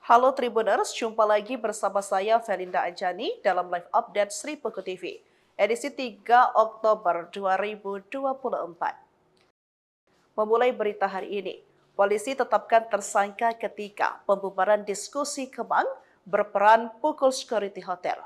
Halo Tribuners, jumpa lagi bersama saya Felinda Anjani dalam live update Sri Pugu TV, edisi 3 Oktober 2024. Memulai berita hari ini, polisi tetapkan tersangka ketika pembubaran diskusi Kemang berperan pukul security hotel.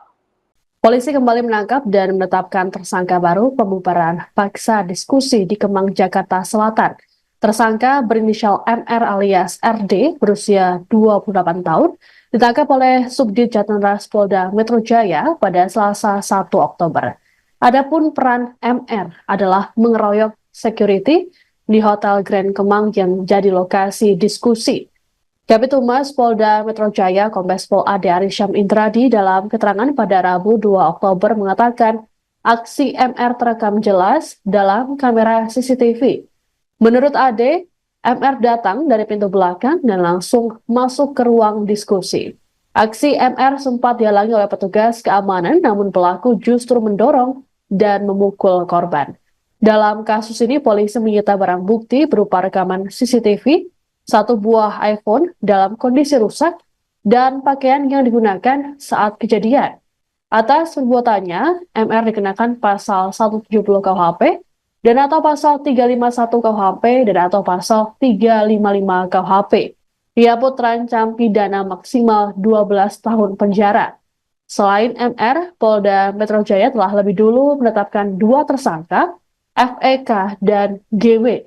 Polisi kembali menangkap dan menetapkan tersangka baru pembubaran paksa diskusi di Kemang, Jakarta Selatan. Tersangka berinisial MR alias RD berusia 28 tahun ditangkap oleh Subdit Jatentras Polda Metro Jaya pada Selasa 1 Oktober. Adapun peran MR adalah mengeroyok security di Hotel Grand Kemang yang jadi lokasi diskusi. Kabid Humas Polda Metro Jaya Kombes Pol Ade Arisham Indradi dalam keterangan pada Rabu 2 Oktober mengatakan aksi MR terekam jelas dalam kamera CCTV. Menurut Ade, MR datang dari pintu belakang dan langsung masuk ke ruang diskusi. Aksi MR sempat dihalangi oleh petugas keamanan, namun pelaku justru mendorong dan memukul korban. Dalam kasus ini, polisi menyita barang bukti berupa rekaman CCTV, satu buah iPhone dalam kondisi rusak, dan pakaian yang digunakan saat kejadian. Atas perbuatannya, MR dikenakan pasal 170 KUHP, dan atau pasal 351 KUHP, dan atau pasal 355 KUHP. Ia pun terancam pidana maksimal 12 tahun penjara. Selain MR, Polda Metro Jaya telah lebih dulu menetapkan 2 tersangka, FEK dan GW.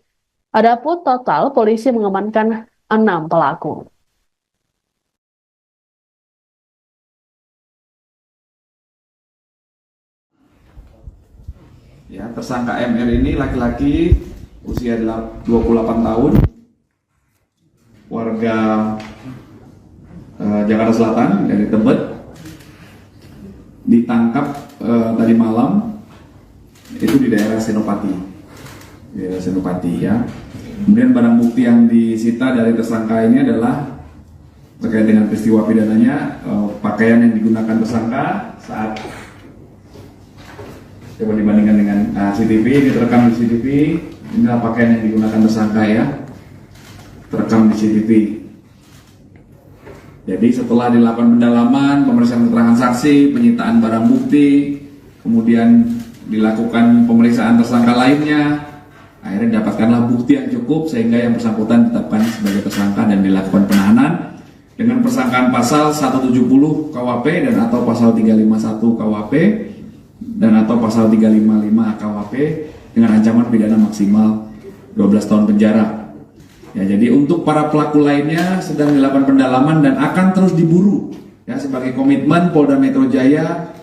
Adapun total polisi mengamankan 6 pelaku. Ya, tersangka MR ini laki-laki usia 28 tahun, warga Jakarta Selatan dari Tebet, ditangkap tadi malam itu di daerah Senopati, ya. Kemudian barang bukti yang disita dari tersangka ini adalah terkait dengan peristiwa pidananya, pakaian yang digunakan tersangka saat coba dibandingkan dengan CCTV, ini terekam di CCTV. Inilah pakaian yang digunakan tersangka, ya, terekam di CCTV. Jadi setelah dilakukan pendalaman, pemeriksaan keterangan saksi, penyitaan barang bukti, kemudian dilakukan pemeriksaan tersangka lainnya, akhirnya didapatkanlah bukti yang cukup sehingga yang bersangkutan ditetapkan sebagai tersangka dan dilakukan penahanan dengan persangkaan pasal 170 KUHP dan atau pasal 351 KUHP dan atau pasal 355 KUHP dengan ancaman pidana maksimal 12 tahun penjara. Ya, jadi untuk para pelaku lainnya sedang dilakukan pendalaman dan akan terus diburu, ya, sebagai komitmen Polda Metro Jaya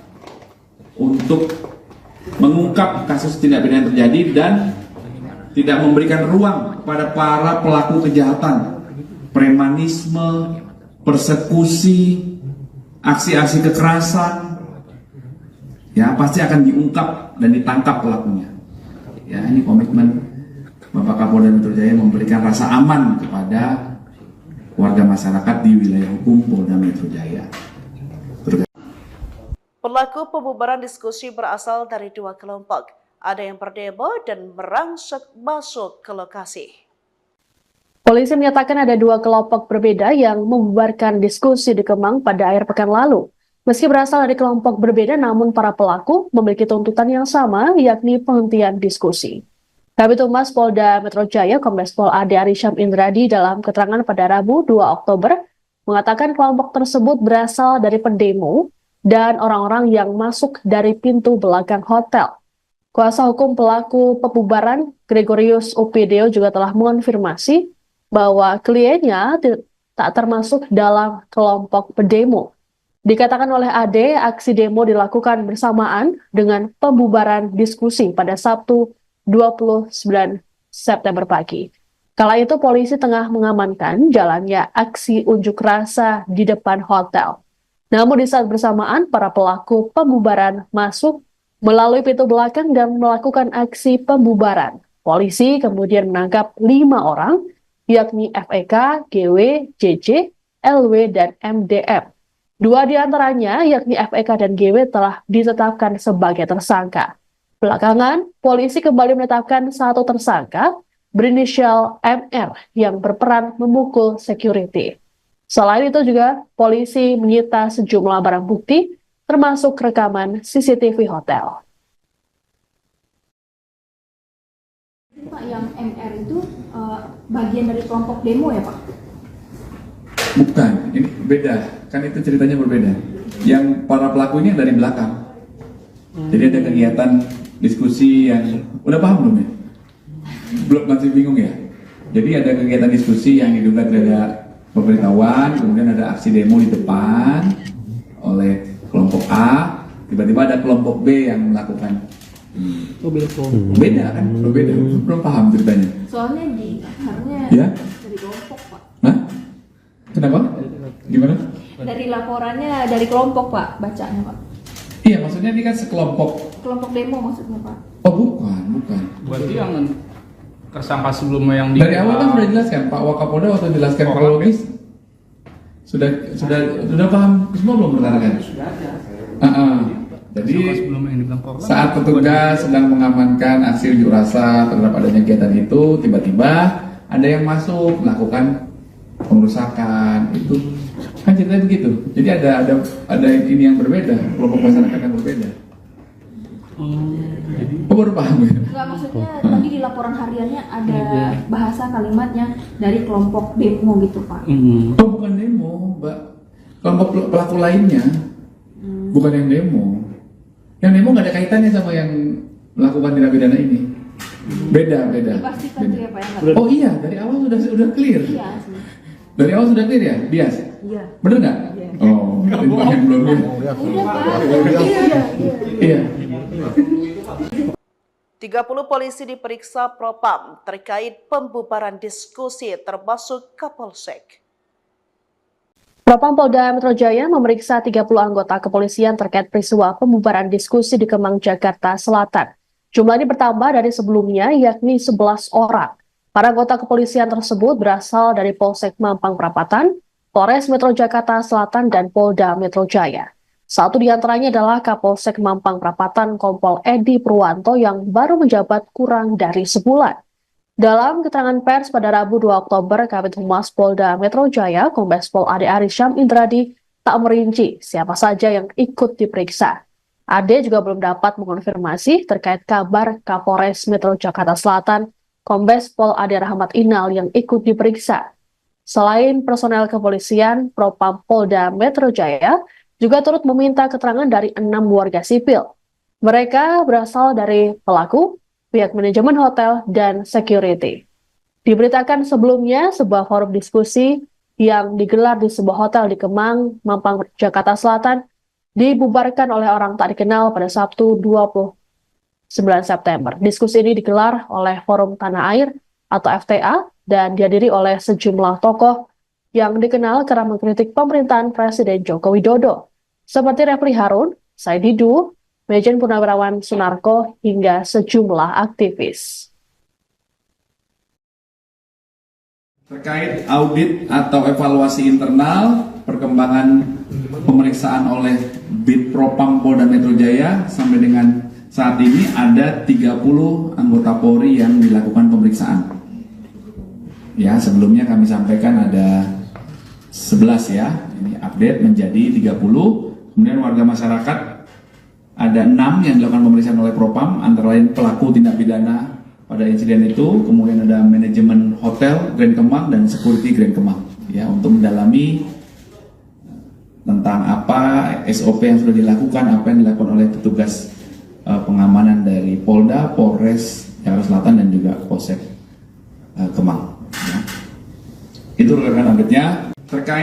untuk mengungkap kasus tindak pidana yang terjadi dan tidak memberikan ruang kepada para pelaku kejahatan, premanisme, persekusi, aksi-aksi kekerasan. Ya, pasti akan diungkap dan ditangkap pelakunya. Ya, ini komitmen Bapak Kapolda Metro Jaya memberikan rasa aman kepada warga masyarakat di wilayah hukum Polda Metro Jaya. Pelaku pembubaran diskusi berasal dari 2 kelompok. Ada yang berdemo dan merangsek masuk ke lokasi. Polisi menyatakan ada 2 kelompok berbeda yang membubarkan diskusi di Kemang pada akhir pekan lalu. Meski berasal dari kelompok berbeda, namun para pelaku memiliki tuntutan yang sama, yakni penghentian diskusi. Kabid Humas Polda Metro Jaya Kombes Pol Ade Arisham Indradi dalam keterangan pada Rabu 2 Oktober mengatakan kelompok tersebut berasal dari pendemo dan orang-orang yang masuk dari pintu belakang hotel. Kuasa hukum pelaku pembubaran Gregorius Upideo juga telah mengonfirmasi bahwa kliennya tak termasuk dalam kelompok pendemo. Dikatakan oleh Ade, aksi demo dilakukan bersamaan dengan pembubaran diskusi pada Sabtu 29 September pagi. Kala itu polisi tengah mengamankan jalannya aksi unjuk rasa di depan hotel. Namun di saat bersamaan, para pelaku pembubaran masuk melalui pintu belakang dan melakukan aksi pembubaran. Polisi kemudian menangkap 5 orang, yakni FEK, GW, JJ, LW, dan MDM. 2 di antaranya, yakni FEK dan GW, telah ditetapkan sebagai tersangka. Belakangan, polisi kembali menetapkan 1 tersangka berinisial MR yang berperan memukul security. Selain itu juga polisi menyita sejumlah barang bukti termasuk rekaman CCTV hotel. Pak, yang MR itu bagian dari kelompok demo ya Pak? Bukan, ini beda. Kan itu ceritanya berbeda. Yang para pelaku ini dari belakang. Jadi ada kegiatan diskusi yang udah paham belum ya? Belum, masih bingung ya? Jadi ada kegiatan diskusi yang diduga ada pemberitahuan, kemudian ada aksi demo di depan oleh kelompok A, tiba-tiba ada kelompok B yang melakukan. Beda kan? Berbeda. Belum paham ceritanya. Soalnya harusnya Ya? dari kelompok Pak. Hah? Kenapa? Gimana? Dari laporannya dari kelompok Pak, bacanya Pak. Iya, maksudnya ini kan sekelompok. Kelompok demo maksudnya Pak. Oh bukan. Berarti yang tersangka sebelumnya yang Dari awal kan sudah dijelaskan, Pak Wakapolda waktu jelaskan kronologis sudah paham semua belum menerangkan? Sudah ada. Jadi saat petugas sedang mengamankan aksi unjuk rasa terhadap adanya kegiatan itu, tiba-tiba ada yang masuk melakukan pengerusakan itu. Kan ceritanya begitu. Jadi ada ini yang berbeda, kelompok masyarakat yang berbeda. Oh, baru paham ya? Enggak, maksudnya tadi di laporan hariannya ada bahasa kalimatnya dari kelompok demo gitu Pak. Oh, bukan demo, Mbak. Kelompok pelaku lainnya, bukan yang demo. Yang demo nggak ada kaitannya sama yang melakukan tindak pidana ini. Beda. Dipastikan tuh ya Pak ya? Oh iya, dari awal sudah clear. Iya sih. Dari awal sudah clear ya, Bias? Iya. Bener nggak? Iya. Oh, ini yang belum ya. Udah Pak. Iya. 30 polisi diperiksa Propam terkait pembubaran diskusi termasuk Kapolsek. Propam Polda Metro Jaya memeriksa 30 anggota kepolisian terkait peristiwa pembubaran diskusi di Kemang, Jakarta Selatan. Jumlah ini bertambah dari sebelumnya, yakni 11 orang. Para anggota kepolisian tersebut berasal dari Polsek Mampang Perapatan, Polres Metro Jakarta Selatan, dan Polda Metro Jaya. Satu di antaranya adalah Kapolsek Mampang Perapatan Kompol Edi Purwanto yang baru menjabat kurang dari sebulan. Dalam keterangan pers pada Rabu 2 Oktober, Kabid Humas Polda Metro Jaya, Kombes Pol Ade Arisham Indradi, tak merinci siapa saja yang ikut diperiksa. Ade juga belum dapat mengonfirmasi terkait kabar Kapolres Metro Jakarta Selatan, Kombes Pol Ade Rahmat Inal yang ikut diperiksa. Selain personel kepolisian, Propam Polda Metro Jaya juga turut meminta keterangan dari 6 warga sipil. Mereka berasal dari pelaku, pihak manajemen hotel, dan security. Diberitakan sebelumnya, sebuah forum diskusi yang digelar di sebuah hotel di Kemang, Mampang, Jakarta Selatan, dibubarkan oleh orang tak dikenal pada Sabtu 29 September. Diskusi ini digelar oleh Forum Tanah Air atau FTA dan dihadiri oleh sejumlah tokoh yang dikenal kerap mengkritik pemerintahan Presiden Joko Widodo, seperti Refli Harun, Said Didu, Mejen Purnawirawan Sunarko, hingga sejumlah aktivis. Terkait audit atau evaluasi internal, perkembangan pemeriksaan oleh Bid Propam Polda Metro Jaya sampai dengan saat ini ada 30 anggota Polri yang dilakukan pemeriksaan. Ya, sebelumnya kami sampaikan ada 11 ya, ini update menjadi 30. Kemudian warga masyarakat ada 6 yang dilakukan pemeriksaan oleh Propam, antara lain pelaku tindak pidana pada insiden itu, kemudian ada manajemen hotel Grand Kemang dan security Grand Kemang, ya, untuk mendalami tentang apa SOP yang sudah dilakukan, apa yang dilakukan oleh petugas pengamanan dari Polda, Polres Jakarta Selatan, dan juga Polsek Kemang. Ya. Itu rekan update-nya terkait.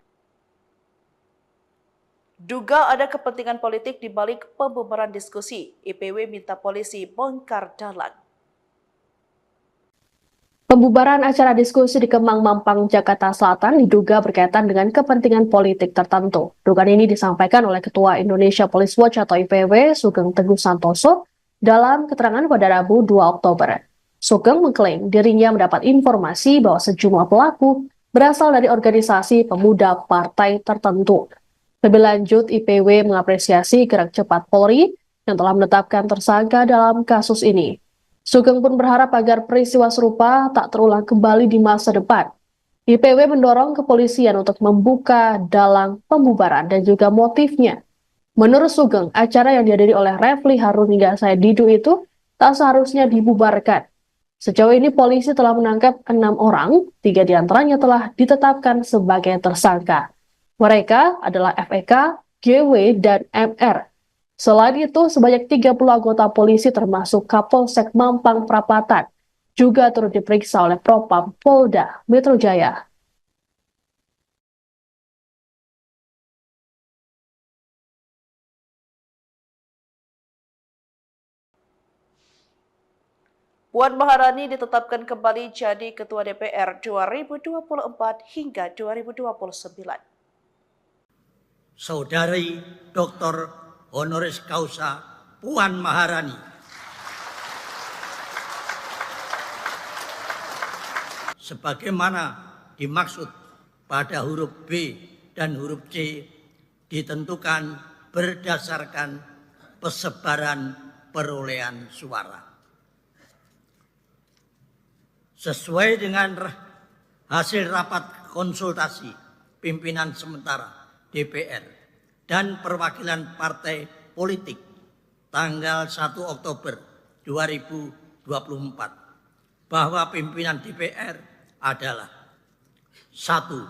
Duga ada kepentingan politik di balik pembubaran diskusi, IPW minta polisi bongkar dalang. Pembubaran acara diskusi di Kemang, Mampang, Jakarta Selatan diduga berkaitan dengan kepentingan politik tertentu. Dugaan ini disampaikan oleh Ketua Indonesia Police Watch atau IPW, Sugeng Teguh Santoso, dalam keterangan pada Rabu 2 Oktober. Sugeng mengklaim dirinya mendapat informasi bahwa sejumlah pelaku berasal dari organisasi pemuda partai tertentu. Lebih lanjut, IPW mengapresiasi gerak cepat Polri yang telah menetapkan tersangka dalam kasus ini. Sugeng pun berharap agar peristiwa serupa tak terulang kembali di masa depan. IPW mendorong kepolisian untuk membuka dalang pembubaran dan juga motifnya. Menurut Sugeng, acara yang dihadiri oleh Refli Harun hingga Said Didu itu tak seharusnya dibubarkan. Sejauh ini polisi telah menangkap 6 orang, 3 diantaranya telah ditetapkan sebagai tersangka. Mereka adalah FEK, GW, dan MR. Selain itu, sebanyak 30 anggota polisi termasuk Kapolsek Mampang Prapatan juga turut diperiksa oleh Propam Polda Metro Jaya. Puan Maharani ditetapkan kembali jadi Ketua DPR 2024 hingga 2029. Saudari Dr. Honoris Causa Puan Maharani sebagaimana dimaksud pada huruf B dan huruf C ditentukan berdasarkan persebaran perolehan suara. Sesuai dengan hasil rapat konsultasi pimpinan sementara DPR dan perwakilan partai politik tanggal 1 Oktober 2024 bahwa pimpinan DPR adalah 1.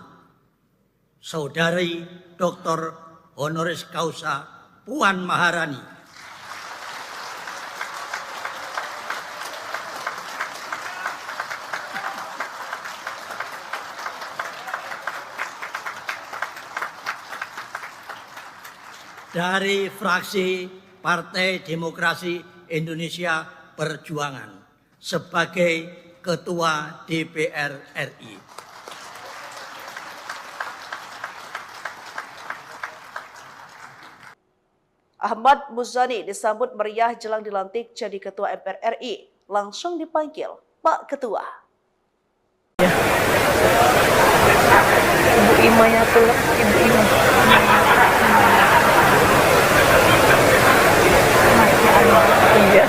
Saudari Dr. Honoris Causa Puan Maharani. 2. Dari fraksi Partai Demokrasi Indonesia Perjuangan sebagai Ketua DPR RI. Ahmad Muzani disambut meriah jelang dilantik jadi Ketua MPR RI. Langsung dipanggil, Pak Ketua. Ibu Imanya tuh, Ibu Ima. Iya.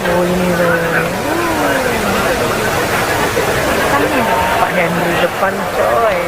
Oh ini loh. Pak Henry depan coy.